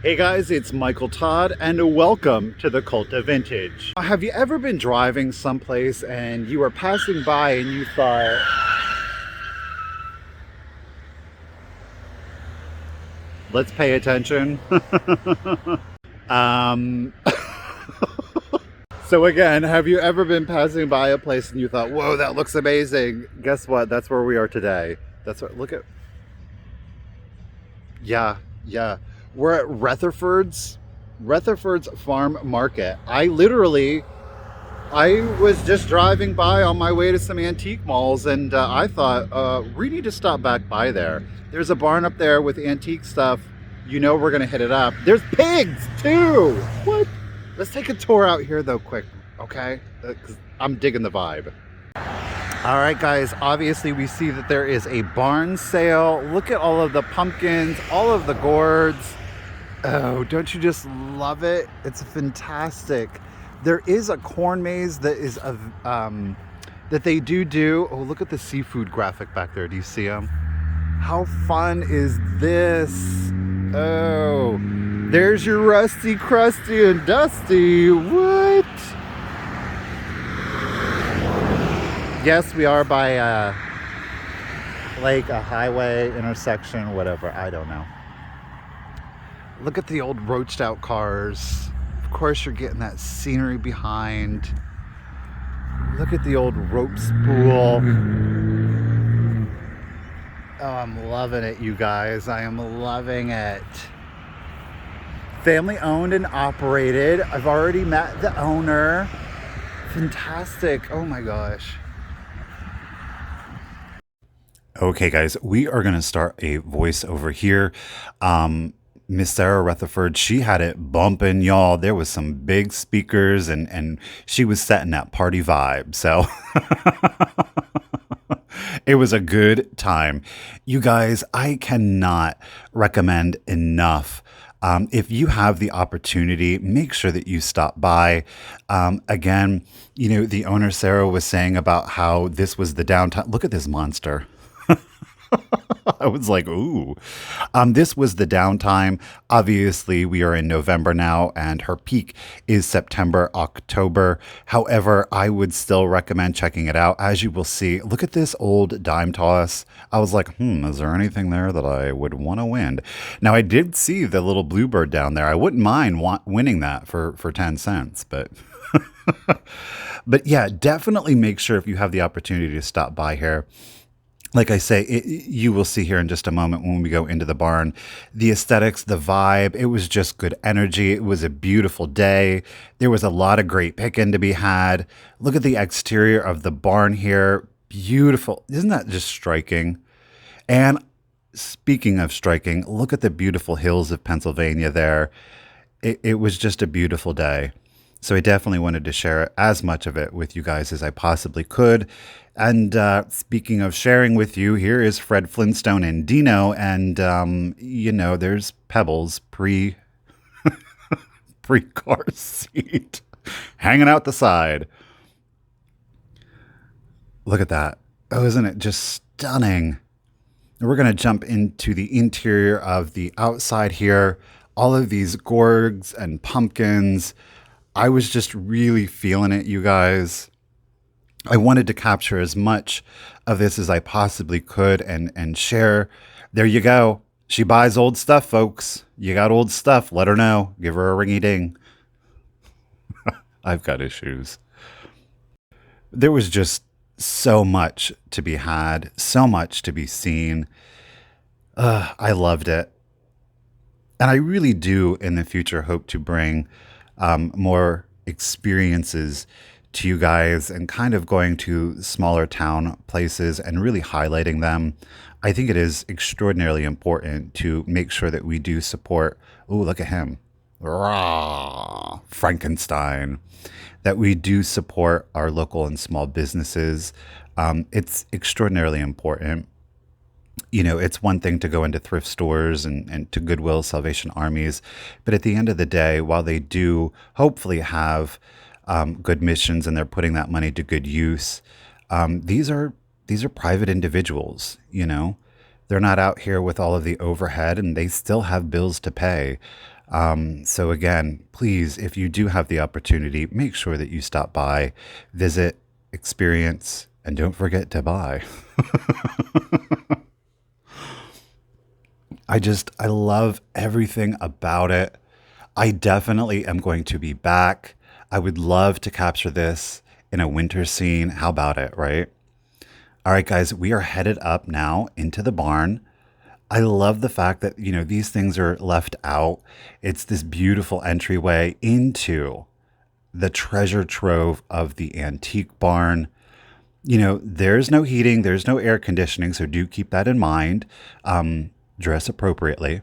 Hey guys, it's Michael Todd and welcome to the Cult of Vintage. Have you ever been driving someplace and you were passing by and you thought, let's pay attention? um, so again, have you ever been passing by a place and you thought, whoa, that looks amazing? Guess what? That's where we are today. That's what, look at, yeah, yeah. We're at Retherford's Farm Market. I was just driving by on my way to some antique malls, and I thought, we need to stop back by there. There's a barn up there with antique stuff. You know we're gonna hit it up. There's pigs too. What? Let's take a tour out here though, quick, okay? 'Cause I'm digging the vibe. All right, guys. Obviously, we see that there is a barn sale. Look at all of the pumpkins, all of the gourds. Oh, don't you just love it? It's fantastic. There is a corn maze that is that they do. Oh, look at the seafood graphic back there. Do you see them? How fun is this? Oh, there's your Rusty, Crusty, and Dusty. What? Yes, we are by like a highway intersection, whatever. I don't know. Look at the old roached out cars. Of course, you're getting that scenery behind. Look at the old rope spool. Oh, I'm loving it, you guys. I am loving it. Family owned and operated. I've already met the owner. Fantastic. Oh my gosh. Okay, guys, we are going to start a voiceover here. Miss Sarah Retherford, she had it bumping, y'all. There was some big speakers and she was setting that party vibe. So it was a good time. You guys, I cannot recommend enough. If you have the opportunity, make sure that you stop by. Again, you know, the owner Sarah was saying about how this was the downtime. Look at this monster. I was like, ooh. This was the downtime. Obviously, we are in November now, and her peak is September, October. However, I would still recommend checking it out. As you will see, look at this old dime toss. I was like, is there anything there that I would want to win? Now, I did see the little bluebird down there. I wouldn't mind winning that for 10 cents, but... But yeah, definitely make sure if you have the opportunity to stop by here. Like I say, you will see here in just a moment when we go into the barn, the aesthetics, the vibe, it was just good energy. It was a beautiful day. There was a lot of great picking to be had. Look at the exterior of the barn here. Beautiful. Isn't that just striking? And speaking of striking, look at the beautiful hills of Pennsylvania there. It was just a beautiful day. So I definitely wanted to share as much of it with you guys as I possibly could. And speaking of sharing with you, here is Fred Flintstone and Dino. And, you know, there's Pebbles pre-car seat hanging out the side. Look at that. Oh, isn't it just stunning? We're going to jump into the interior of the outside here. All of these gourds and pumpkins. I was just really feeling it, you guys. I wanted to capture as much of this as I possibly could and share. There you go. She buys old stuff, folks. You got old stuff. Let her know. Give her a ringy ding. I've got issues. There was just so much to be had, so much to be seen. I loved it. And I really do in the future hope to bring more experiences to you guys and kind of going to smaller town places and really highlighting them. I think it is extraordinarily important to make sure that we do support. Oh, look at him. Rah, Frankenstein. That we do support our local and small businesses. It's extraordinarily important. You know, it's one thing to go into thrift stores and to Goodwill, Salvation Armies, but at the end of the day, while they do hopefully have good missions and they're putting that money to good use, these are private individuals. You know, they're not out here with all of the overhead, and they still have bills to pay. So, again, please, if you do have the opportunity, make sure that you stop by, visit, experience, and don't forget to buy. I love everything about it. I definitely am going to be back. I would love to capture this in a winter scene. How about it, right? All right, guys, we are headed up now into the barn. I love the fact that, these things are left out. It's this beautiful entryway into the treasure trove of the antique barn. There's no heating, there's no air conditioning, so do keep that in mind. Dress appropriately.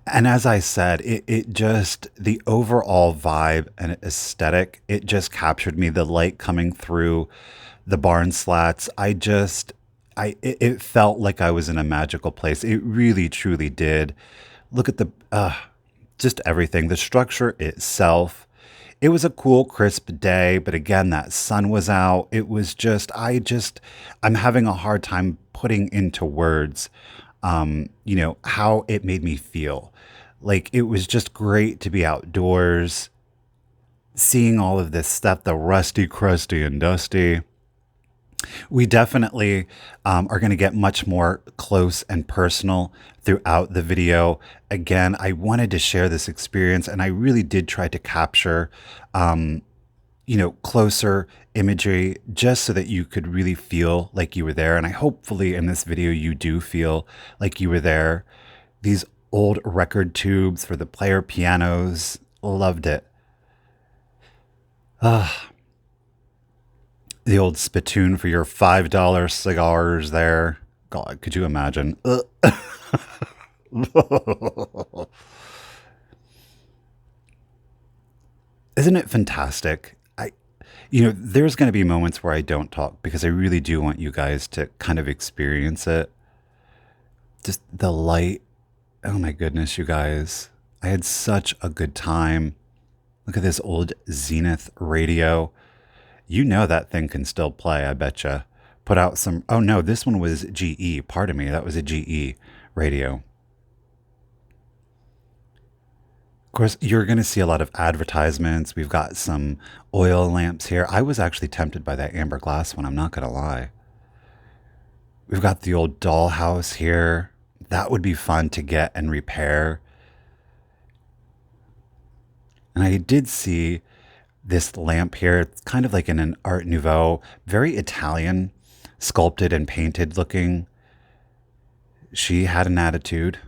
And as I said, it just, the overall vibe and aesthetic, it just captured me. The light coming through the barn slats. It felt like I was in a magical place. It really, truly did. Look at just everything. The structure itself. It was a cool, crisp day, but again, that sun was out. It was I'm having a hard time putting into words, how it made me feel. Like it was just great to be outdoors, seeing all of this stuff, the rusty, crusty, and dusty. We definitely are going to get much more close and personal throughout the video. Again, I wanted to share this experience and I really did try to capture, closer imagery just so that you could really feel like you were there. And I hopefully in this video you do feel like you were there. These old record tubes for the player pianos, loved it. The old spittoon for your $5 cigars there. God, could you imagine? Isn't it fantastic? There's going to be moments where I don't talk because I really do want you guys to kind of experience it. Just the light. Oh my goodness, you guys. I had such a good time. Look at this old Zenith radio. That thing can still play, I betcha. Put out some. Oh no, this one was GE. Pardon me, that was a GE radio. Of course, you're going to see a lot of advertisements. We've got some oil lamps here. I was actually tempted by that amber glass one, I'm not going to lie. We've got the old dollhouse here. That would be fun to get and repair. And I did see this lamp here. It's kind of like in an Art Nouveau, very Italian, sculpted and painted looking. She had an attitude.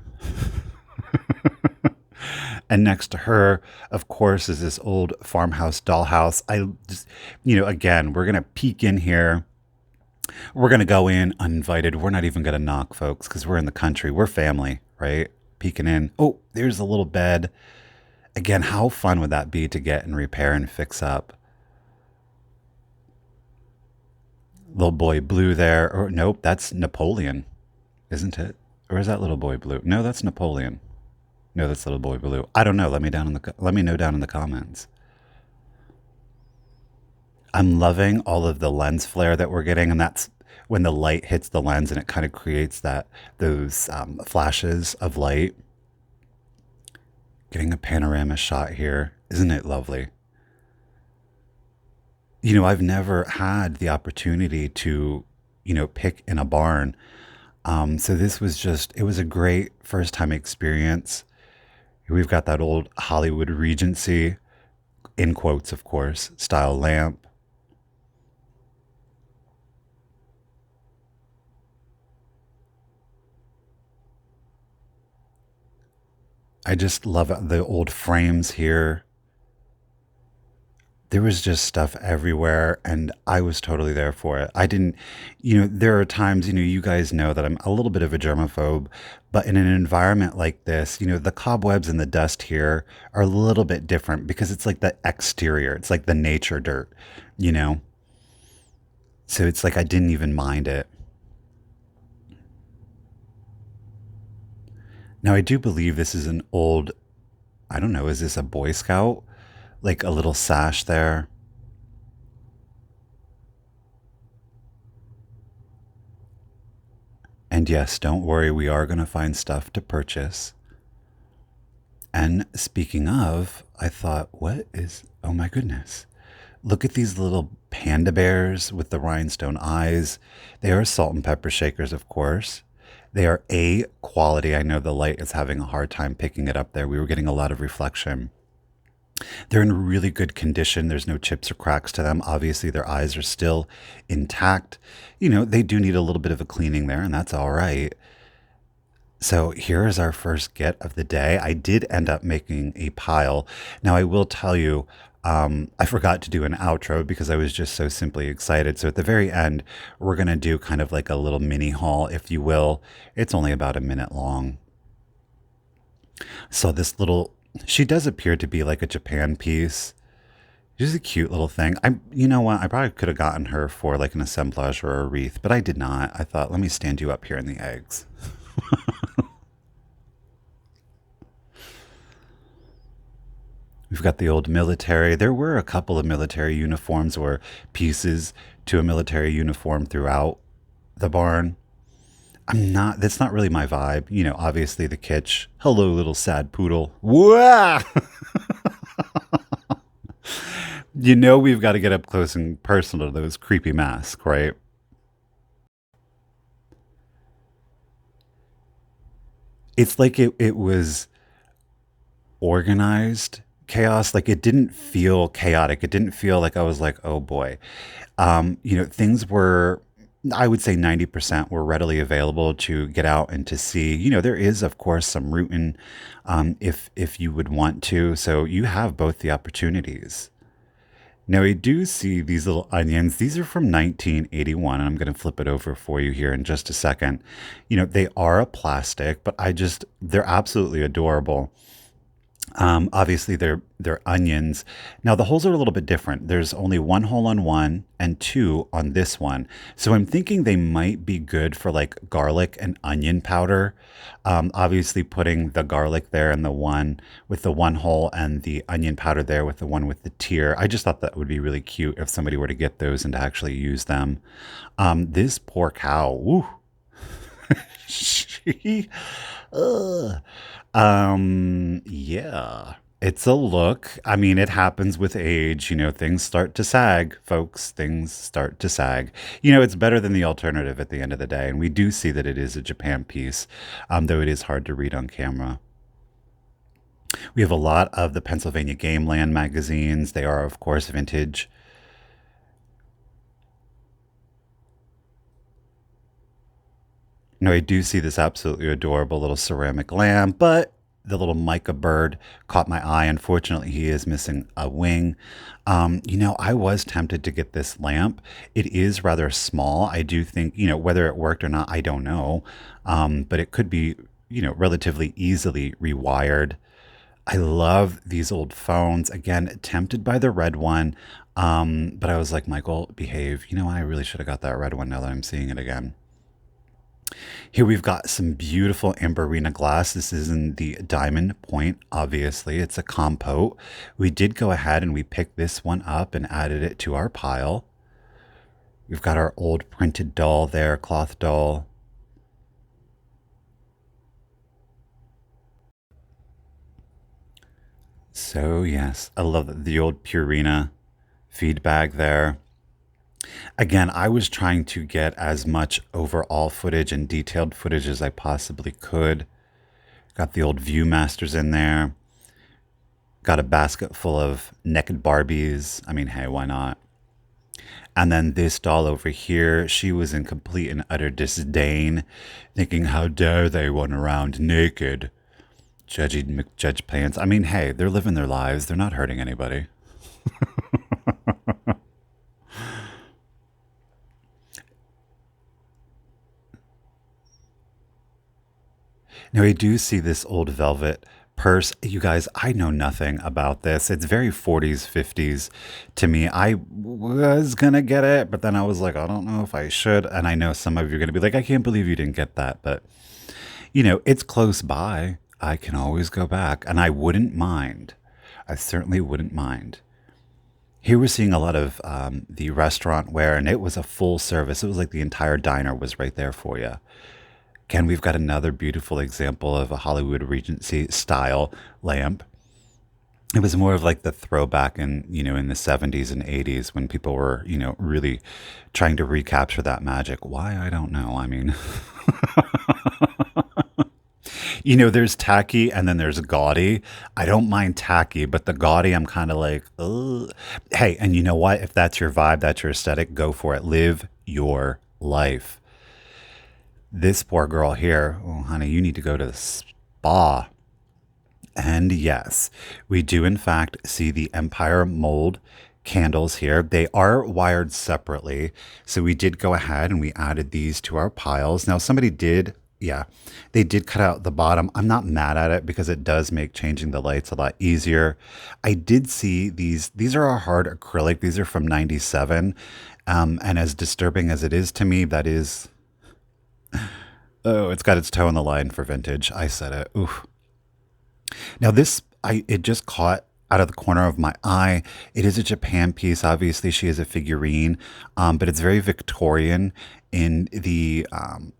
And next to her, of course, is this old farmhouse dollhouse. I just, again, we're going to peek in here. We're going to go in uninvited. We're not even going to knock, folks, because we're in the country. We're family, right? Peeking in. Oh, there's a little bed. Again, how fun would that be to get and repair and fix up? Little boy blue there. Or nope, that's Napoleon, isn't it? Or is that little boy blue? No, that's Napoleon. No, that's little boy blue. I don't know. Let me know down in the comments. I'm loving all of the lens flare that we're getting, and that's when the light hits the lens and it kind of creates those flashes of light. Getting a panorama shot here. Isn't it lovely? I've never had the opportunity to, pick in a barn. So this was it was a great first time experience. We've got that old Hollywood Regency, in quotes, of course, style lamp. I just love the old frames here. There was just stuff everywhere and I was totally there for it. I didn't, there are times, you guys know that I'm a little bit of a germaphobe, but in an environment like this, the cobwebs and the dust here are a little bit different because it's like the exterior, it's like the nature dirt, you know? So it's like I didn't even mind it. Now, I do believe this is an old, I don't know, is this a Boy Scout? Like a little sash there. And yes, don't worry, we are going to find stuff to purchase. then, speaking of, I thought, oh my goodness. Look at these little panda bears with the rhinestone eyes. They are salt and pepper shakers, of course. They are A quality. I know the light is having a hard time picking it up there. We were getting a lot of reflection. They're in really good condition. There's no chips or cracks to them. Obviously, their eyes are still intact. They do need a little bit of a cleaning there, and that's all right. So here is our first get of the day. I did end up making a pile. Now, I will tell you, I forgot to do an outro because I was just so simply excited. So at the very end, we're going to do kind of like a little mini haul, if you will. It's only about a minute long. So she does appear to be like a Japan piece. She's a cute little thing. You know what? I probably could have gotten her for like an assemblage or a wreath, but I did not. I thought, let me stand you up here in the eggs. We've got the old military. There were a couple of military uniforms or pieces to a military uniform throughout the barn. That's not really my vibe. Obviously the kitsch. Hello, little sad poodle. Wah! We've got to get up close and personal to those creepy masks, right? It's like it was organized chaos. Like it didn't feel chaotic. It didn't feel like I was like, oh boy. Things were, I would say 90% were readily available to get out and to see. There is, of course, some rooting if you would want to. So you have both the opportunities. Now, we do see these little onions. These are from 1981, and I'm going to flip it over for you here in just a second. They are a plastic, but they're absolutely adorable. Obviously, they're onions. Now the holes are a little bit different. There's only one hole on one and two on this one. So I'm thinking they might be good for like garlic and onion powder. Obviously, putting the garlic there and the one with the one hole and the onion powder there with the one with the tear. I just thought that would be really cute if somebody were to get those and to actually use them. This poor cow. Woo. she. Ugh. Yeah, it's a look. I mean, it happens with age. Things start to sag, folks. Things start to sag. It's better than the alternative at the end of the day. And we do see that it is a Japan piece, though it is hard to read on camera. We have a lot of the Pennsylvania Game Land magazines. They are, of course, vintage. I do see this absolutely adorable little ceramic lamb, but the little mica bird caught my eye. Unfortunately, he is missing a wing. I was tempted to get this lamp. It is rather small. I do think, whether it worked or not, I don't know. But it could be, relatively easily rewired. I love these old phones. Again, tempted by the red one. But I was like, Michael, behave. I really should have got that red one now that I'm seeing it again. Here we've got some beautiful Amberina glass. This is in the diamond point, obviously. It's a compote. We did go ahead and we picked this one up and added it to our pile. We've got our old printed doll there, cloth doll. So yes, I love the old Purina feed bag there. Again, I was trying to get as much overall footage and detailed footage as I possibly could. Got the old Viewmasters in there. Got a basket full of naked Barbies. I mean, hey, why not? And then this doll over here, she was in complete and utter disdain, thinking, how dare they run around naked? Judgy McJudge Pants. I mean, hey, they're living their lives. They're not hurting anybody. Now, we do see this old velvet purse. You guys, I know nothing about this. It's very 40s, 50s to me. I was going to get it, but then I was like, I don't know if I should. And I know some of you are going to be like, I can't believe you didn't get that. But, it's close by. I can always go back. And I wouldn't mind. I certainly wouldn't mind. Here we're seeing a lot of the restaurant wear, and it was a full service. It was like the entire diner was right there for you. Again, we've got another beautiful example of a Hollywood Regency style lamp. It was more of like the throwback in the 70s and 80s when people were, really trying to recapture that magic. Why? I don't know. I mean, there's tacky and then there's gaudy. I don't mind tacky, but the gaudy, I'm kind of like, ugh. Hey, and you know what? If that's your vibe, that's your aesthetic, go for it. Live your life. This poor girl here, oh, honey, you need to go to the spa. And yes, we do in fact see the Empire mold candles here. They are wired separately. So we did go ahead and we added these to our piles. Now, somebody did, yeah, they did cut out the bottom. I'm not mad at it because it does make changing the lights a lot easier. I did see these are a hard acrylic. These are from 97. And as disturbing as it is to me, that is, oh, it's got its toe in the line for vintage. I said it. Oof. Now this, it just caught out of the corner of my eye. It is a Japan piece. Obviously, she is a figurine, but it's very Victorian in the.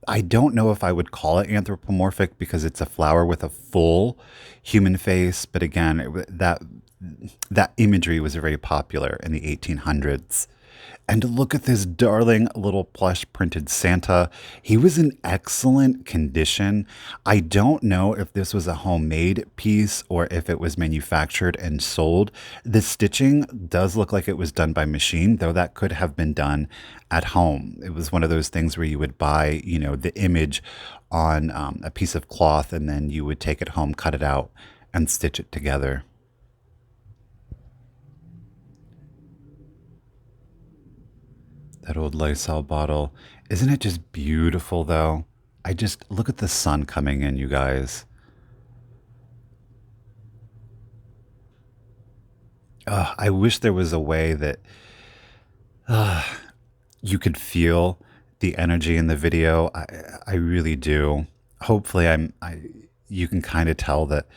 I don't know if I would call it anthropomorphic because it's a flower with a full human face. But again, that imagery was very popular in the 1800s. And look at this darling little plush printed Santa. He was in excellent condition. I don't know if this was a homemade piece or if it was manufactured and sold. The stitching does look like it was done by machine, though that could have been done at home. It was one of those things where you would buy, the image on a piece of cloth and then you would take it home, cut it out, and stitch it together. That old Lysol bottle. Isn't it just beautiful, though? I just look at the sun coming in, you guys. I wish there was a way that you could feel the energy in the video. I really do. Hopefully, you can kind of tell that.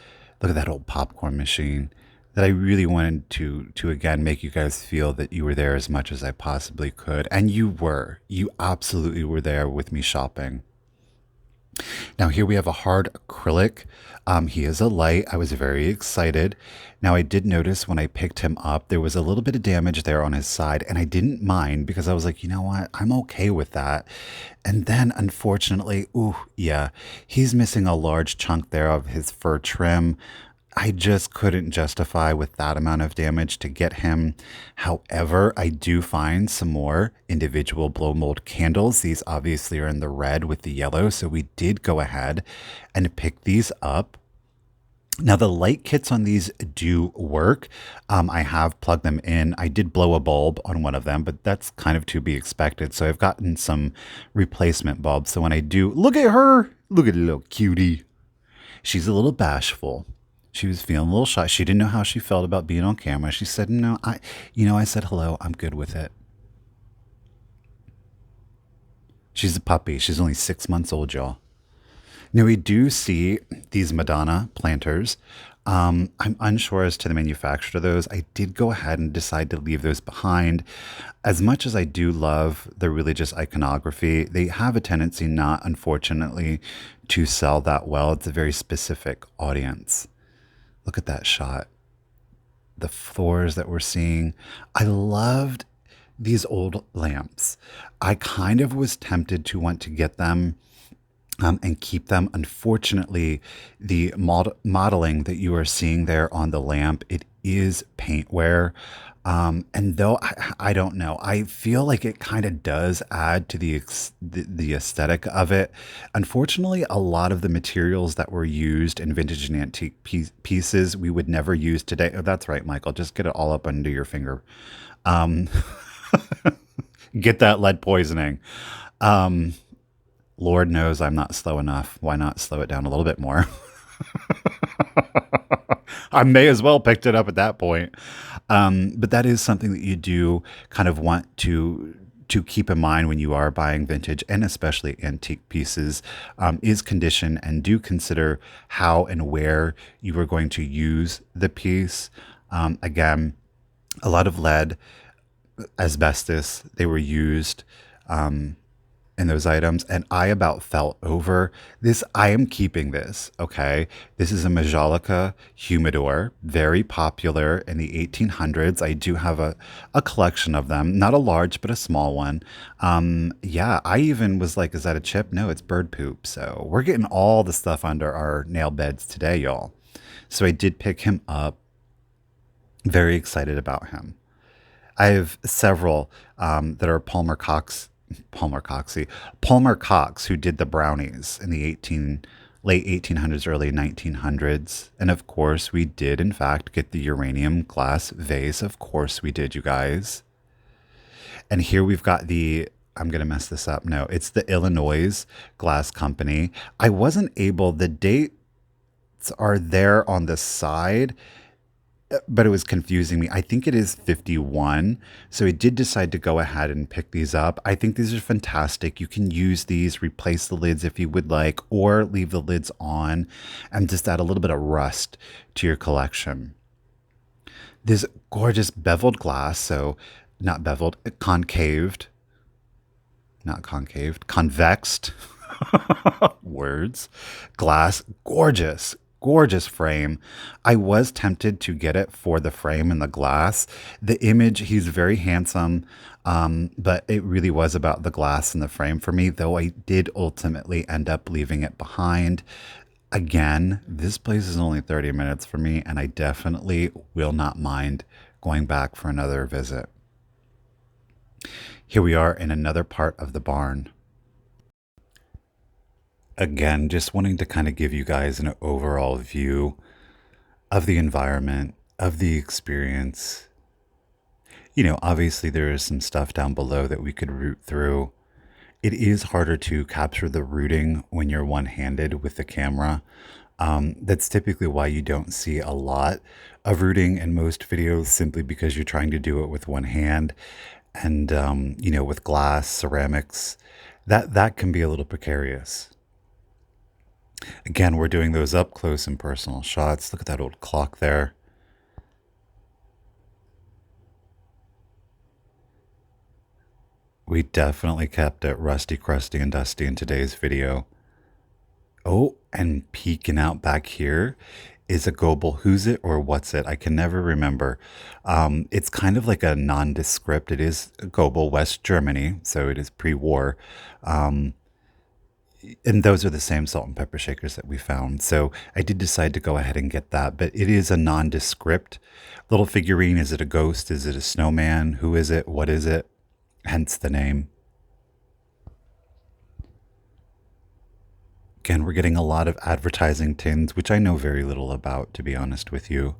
Look at that old popcorn machine. That I really wanted to again make you guys feel that you were there as much as I possibly could, and you were. You absolutely were there with me shopping. Now here we have a hard acrylic. He is a light. I was very excited. Now I did notice when I picked him up, there was a little bit of damage there on his side, and I didn't mind because I was like, you know what? I'm okay with that. And then unfortunately, ooh, yeah, he's missing a large chunk there of his fur trim. I just couldn't justify with that amount of damage to get him. However, I do find some more individual blow mold candles. These obviously are in the red with the yellow, so we did go ahead and pick these up. Now, the light kits on these do work. I have plugged them in. I did blow a bulb on one of them, but that's kind of to be expected. So I've gotten some replacement bulbs. So when I do, look at her. Look at the little cutie. She's a little bashful. She was feeling a little shy. She didn't know how she felt about being on camera. She said, "No, I said hello. I'm good with it." She's a puppy. She's only 6 months old, y'all. Now we do see these Madonna planters. I'm unsure as to the manufacturer of those. I did go ahead and decide to leave those behind. As much as I do love the religious iconography, they have a tendency not, unfortunately, to sell that well. It's a very specific audience. Look at that shot. The floors that we're seeing. I loved these old lamps. I kind of was tempted to want to get them and keep them. Unfortunately, the modeling that you are seeing there on the lamp, it is paint wear. And though I don't know, I feel like it kind of does add to the aesthetic of it. Unfortunately, a lot of the materials that were used in vintage and antique pieces we would never use today. Oh, that's right, Michael. Just get it all up under your finger. Um, get that lead poisoning. Um, Lord knows I'm not slow enough. Why not slow it down a little bit more? I may as well picked it up at that point. But that is something that you do kind of want to keep in mind when you are buying vintage and especially antique pieces, is condition, and do consider how and where you are going to use the piece. Again, a lot of lead, asbestos, they were used in those items, and I about fell over. This, I am keeping this, okay? This is a Majolica humidor, very popular in the 1800s. I do have a collection of them, not a large, but a small one. Yeah, I even was like, is that a chip? No, it's bird poop. So we're getting all the stuff under our nail beds today, y'all. So I did pick him up. Very excited about him. I have several that are Palmer Cox, who did the brownies in the late 1800s, early 1900s. And of course, we did, in fact, get the uranium glass vase. Of course, we did, you guys. And here we've got I'm going to mess this up. No, it's the Illinois Glass Company. I wasn't able, the dates are there on the side, but it was confusing me. I think it is 51. So I did decide to go ahead and pick these up. I think these are fantastic. You can use these, replace the lids if you would like, or leave the lids on and just add a little bit of rust to your collection. This gorgeous beveled glass, so not beveled, concaved, not concaved, convexed words, glass, gorgeous, gorgeous frame. I was tempted to get it for the frame and the glass. The image, he's very handsome, but it really was about the glass and the frame for me, though I did ultimately end up leaving it behind. Again, this place is only 30 minutes for me, and I definitely will not mind going back for another visit. Here we are in another part of the barn. Again, just wanting to kind of give you guys an overall view of the environment, of the experience. You know, obviously there is some stuff down below that we could root through. It is harder to capture the rooting when you're one-handed with the camera. That's typically why you don't see a lot of rooting in most videos, simply because you're trying to do it with one hand. And, you know, with glass, ceramics, that can be a little precarious. Again, we're doing those up close and personal shots. Look at that old clock there. We definitely kept it rusty, crusty, and dusty in today's video. Oh, and peeking out back here is a Goebel. Who's it or what's it? I can never remember. It's kind of like a nondescript. It is Goebel, West Germany, so it is pre-war. Um, and those are the same salt and pepper shakers that we found. So I did decide to go ahead and get that, but it is a nondescript little figurine. Is it a ghost? Is it a snowman? Who is it? What is it? Hence the name. Again, we're getting a lot of advertising tins, which I know very little about, to be honest with you.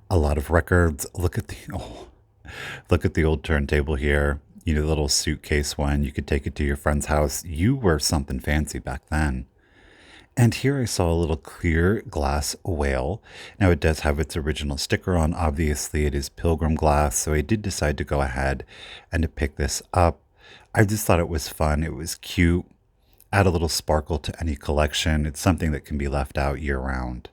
A lot of records. Look at the old turntable here. You know, the little suitcase one. You could take it to your friend's house. You were something fancy back then. And here I saw a little clear glass whale. Now it does have its original sticker on. Obviously, it is pilgrim glass, so I did decide to go ahead and to pick this up. I just thought it was fun. It was cute. Add a little sparkle to any collection. It's something that can be left out year round.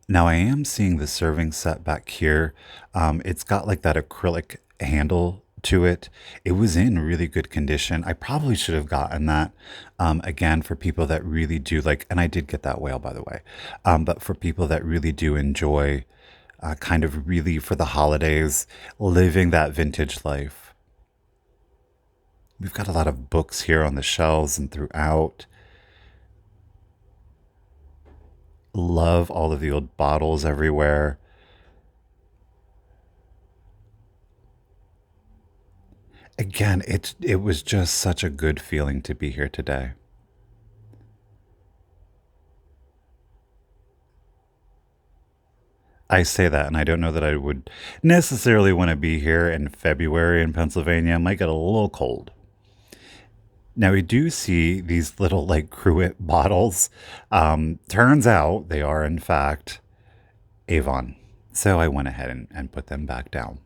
Now I am seeing the serving set back here. It's got like that acrylic handle to it. It was in really good condition. I probably should have gotten that. Again, for people that really do like, and I did get that whale, by the way. But for people that really do enjoy kind of really for the holidays, living that vintage life. We've got a lot of books here on the shelves and throughout. Love all of the old bottles everywhere. Again, it was just such a good feeling to be here today. I say that, and I don't know that I would necessarily want to be here in February in Pennsylvania. It might get a little cold. Now we do see these little like cruet bottles. Turns out they are in fact Avon. So I went ahead and put them back down.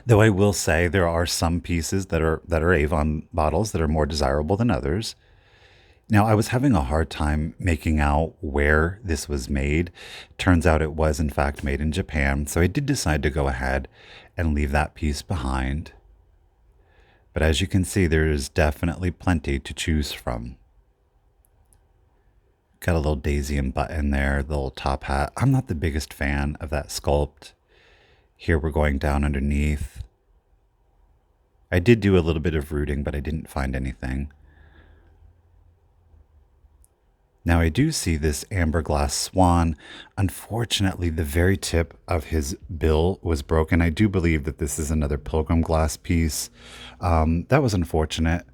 Though I will say there are some pieces that are Avon bottles that are more desirable than others. Now I was having a hard time making out where this was made. Turns out it was in fact made in Japan. So I did decide to go ahead and leave that piece behind. But as you can see, there is definitely plenty to choose from. Got a little daisy and button there, the little top hat. I'm not the biggest fan of that sculpt. Here we're going down underneath. I did do a little bit of rooting, but I didn't find anything. Now I do see this amber glass swan. Unfortunately, the very tip of his bill was broken. I do believe that this is another pilgrim glass piece. That was unfortunate.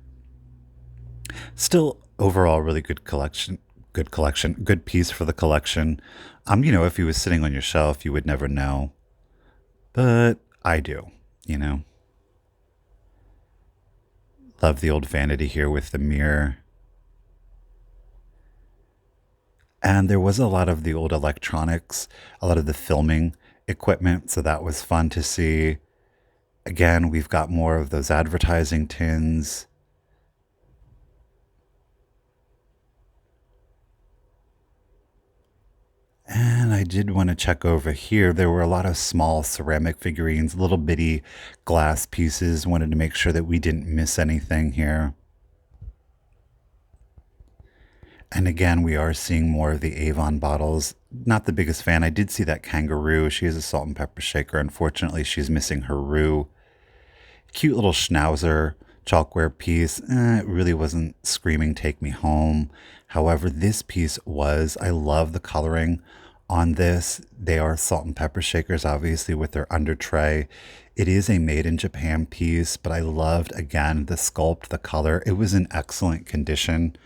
Still, overall, really good collection. Good collection. Good piece for the collection. If he was sitting on your shelf, you would never know. But I do, you know. Love the old vanity here with the mirror. And there was a lot of the old electronics, a lot of the filming equipment. So that was fun to see. Again, we've got more of those advertising tins. And I did want to check over here. There were a lot of small ceramic figurines, little bitty glass pieces. Wanted to make sure that we didn't miss anything here. And again, we are seeing more of the Avon bottles. Not the biggest fan. I did see that kangaroo. She is a salt and pepper shaker. Unfortunately, she's missing her roux. Cute little schnauzer chalkware piece. It really wasn't screaming take me home. However, this piece was. I love the coloring on this. They are salt and pepper shakers, obviously, with their under tray. It is a made in Japan piece, but I loved, again, the sculpt, the color. It was in excellent condition.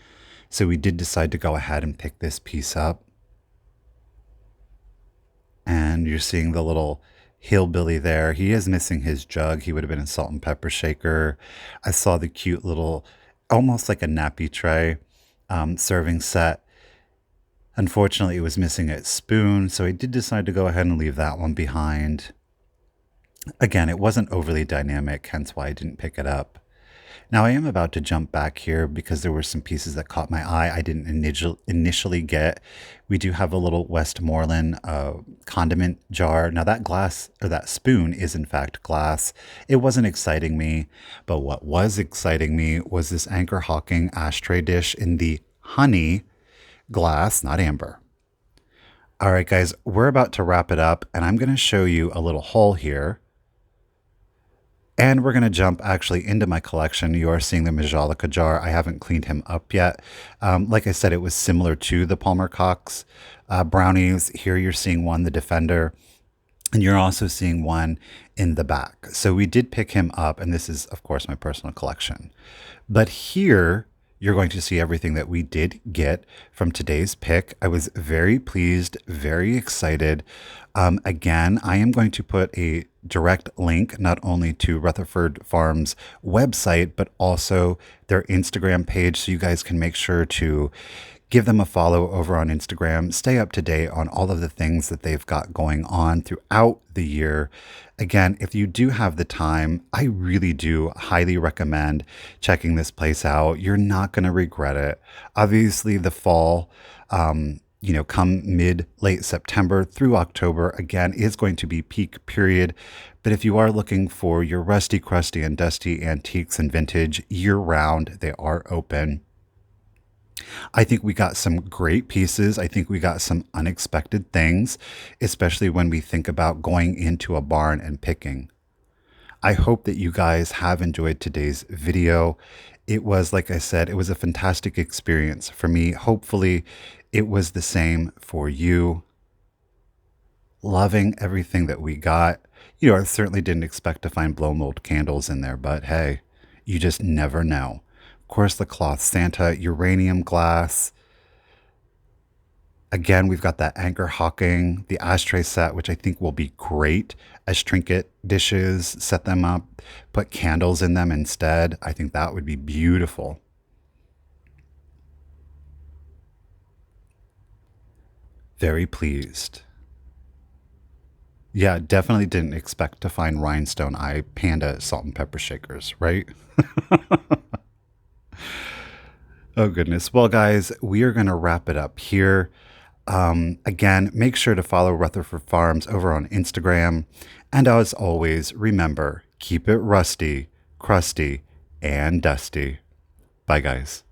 So we did decide to go ahead and pick this piece up. And you're seeing the little hillbilly there. He is missing his jug. He would have been a salt and pepper shaker. I saw the cute little, almost like a nappy tray serving set. Unfortunately, it was missing its spoon, so I did decide to go ahead and leave that one behind. Again, it wasn't overly dynamic, hence why I didn't pick it up. Now I am about to jump back here because there were some pieces that caught my eye I didn't initially get. We do have a little Westmoreland condiment jar. Now that glass, or that spoon, is in fact glass. It wasn't exciting me, but what was exciting me was this Anchor Hawking ashtray dish in the honey glass, not amber. All right, guys, we're about to wrap it up, and I'm going to show you a little haul here. And we're going to jump actually into my collection. You are seeing the Majolica jar. I haven't cleaned him up yet. Like I said, it was similar to the Palmer Cox brownies. Here you're seeing one, the Defender, and you're also seeing one in the back. So we did pick him up, and this is, of course, my personal collection. But here you're going to see everything that we did get from today's pick. I was very pleased, very excited. Again, I am going to put a direct link not only to Retherford Farms website, but also their Instagram page, so you guys can make sure to give them a follow over on Instagram. Stay up to date on all of the things that they've got going on throughout the year. Again, if you do have the time, I really do highly recommend checking this place out. You're not going to regret it. Obviously, the fall, come late September through October, again, is going to be peak period. But if you are looking for your rusty, crusty, and dusty antiques and vintage year round, they are open. I think we got some great pieces. I think we got some unexpected things, especially when we think about going into a barn and picking. I hope that you guys have enjoyed today's video. It was, like I said, it was a fantastic experience for me. Hopefully, it was the same for you. Loving everything that we got. I certainly didn't expect to find blow mold candles in there, but hey, you just never know. Of course, the cloth Santa, uranium glass. Again, we've got that Anchor Hawking, the ashtray set, which I think will be great as trinket dishes. Set them up, put candles in them instead. I think that would be beautiful. Very pleased. Yeah, definitely didn't expect to find rhinestone eye panda salt and pepper shakers, right? Oh, goodness. Well, guys, we are going to wrap it up here. Again, make sure to follow Rutherford Farms over on Instagram. And as always, remember, keep it rusty, crusty, and dusty. Bye, guys.